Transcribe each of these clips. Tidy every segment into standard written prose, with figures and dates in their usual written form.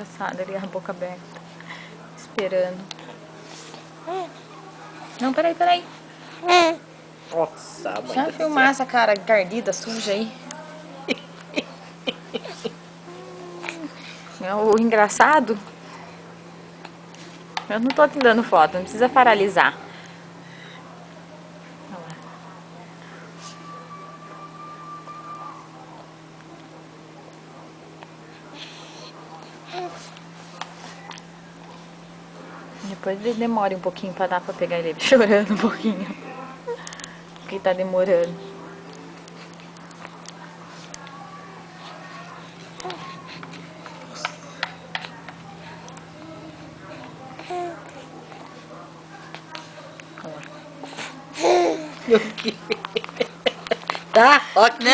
engraçado ali, a boca aberta, esperando. Não, peraí. Nossa, mãe Deixa eu do filmar céu. essa cara encardida, suja aí. O engraçado, eu não tô te dando foto, não precisa paralisar. Olha lá. Depois ele demora um pouquinho pra dar pra pegar ele chorando um pouquinho. Porque tá demorando. Olha lá. Tá? Ó aqui.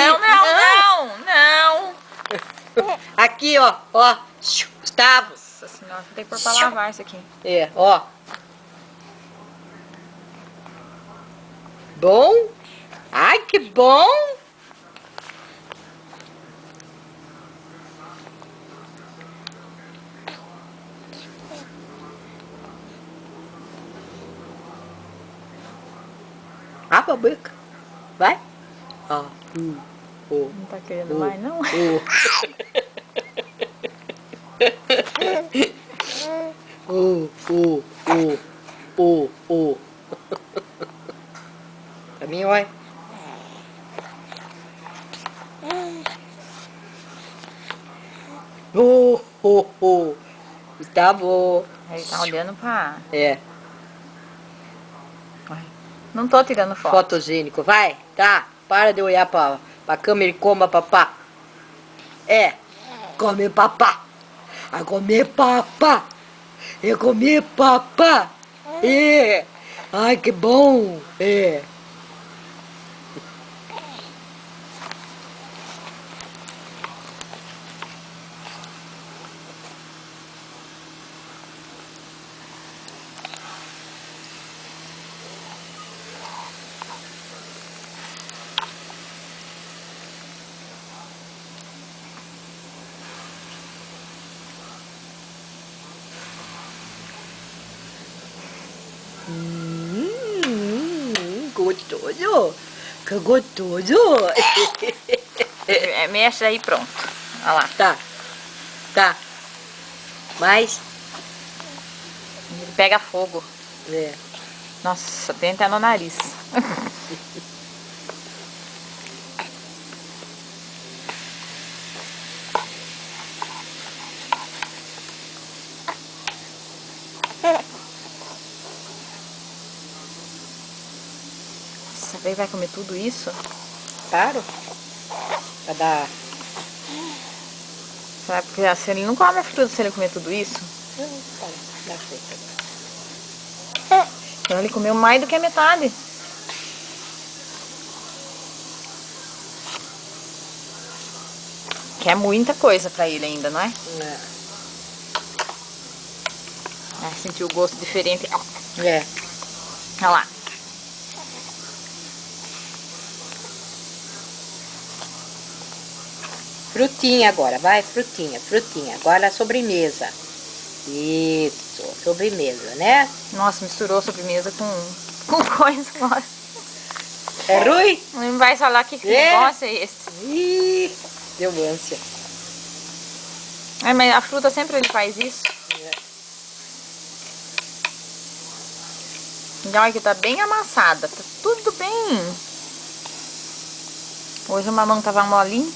Não. Aqui, ó. Gustavo. Nossa senhora, tem que pôr pra lavar isso aqui. É, ó. Bom? Ai, que bom! Abre a boca. Vai. Ó. Não tá querendo mais, não? Pra mim, olha. Gustavo. Ele tá olhando pra... É. Não tô tirando foto. Fotogênico. Vai. Tá. Para de olhar pra câmera e coma papá. É. Come papá. A comer papá. É comer papá. É. Ai, que bom. É. Gostoso. Que gostoso. Mexe aí, pronto. Olha lá. Tá. Mais? Ele pega fogo. É. Nossa, tem até no nariz. Você vai comer tudo isso? Claro. Pra dar... Será porque assim, ele não come a fruta se ele comer tudo isso? Dá fruta. Então ele comeu mais do que a metade. Que é muita coisa pra ele ainda, não é? Sentiu o gosto diferente. É. Olha lá. Frutinha agora, vai, frutinha. Agora a sobremesa. Isso, sobremesa, né? Nossa, misturou sobremesa com coisa agora. É ruim? Não vai falar que negócio é esse. Ih, deu ânsia. Mas a fruta sempre ele faz isso. E olha que tá bem amassada, tá tudo bem. Hoje a mamão tava molinho.